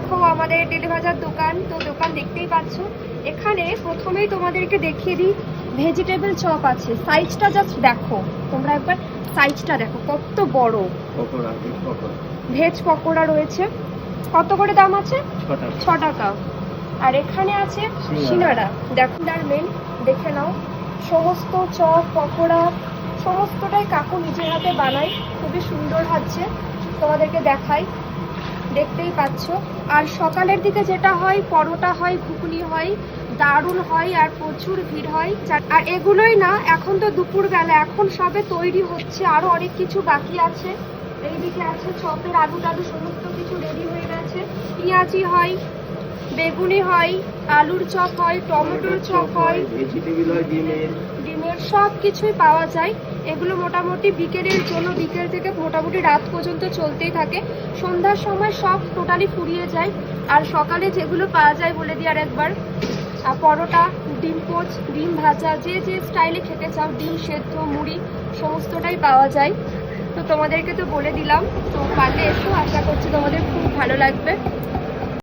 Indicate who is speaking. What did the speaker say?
Speaker 1: দেখো আমাদের টেলিভাজার দোকান, তো দোকান দেখতেই পাচ্ছ। এখানে প্রথমেই তোমাদেরকে দেখিয়ে দিই, ভেজিটেবল চপ আছে। সাইজটা জাস্ট দেখো, তোমরা একবার সাইজটা দেখো কত বড়। ভেজ পকোড়া রয়েছে। কত করে দাম আছে? 6 টাকা। আর এখানে আছে সিনারা, দেখো তার মেন, দেখে নাও। সমস্ত চপ পকোড়া সমস্তটাই কাকু নিজের হাতে বানায়, খুবই সুন্দর হচ্ছে। তোমাদেরকে দেখাই, দেখতেই পাচ্ছ। আর সকালের দিকে যেটা হয়, পরোটা হয়, ঘুগনি হয়, দারুণ হয় আর প্রচুর ভিড় হয়। আর এগুলোই না, এখন তো দুপুরবেলা, এখন সবে তৈরি হচ্ছে, আরো অনেক কিছু বাকি আছে। এইদিকে আছে চপের আলু টালু সমস্ত কিছু রেডি হয়ে গেছে। পেঁয়াজি হয়, বেগুনি হয়, আলুর চপ হয়, টমেটোর চপ হয়, ডিমের সব কিছুই পাওয়া যায়। এগুলো মোটামুটি বিকেলের জন্য, বিকেল থেকে মোটামুটি রাত পর্যন্ত চলতেই থাকে। সন্ধ্যার সময় সব টোটালি ফুরিয়ে যায়। আর সকালে যেগুলো পাওয়া যায় বলে দিই আর একবার, পরোটা, ডিম পোচ, ডিম ভাজা, যে যে স্টাইলে খেতে চাও, ডিম সেদ্ধ, মুড়ি সমস্তটাই পাওয়া যায়। তো তোমাদেরকে তো বলে দিলাম, তো পারলে এসো, আশা করছি তোমাদের খুব ভালো লাগবে।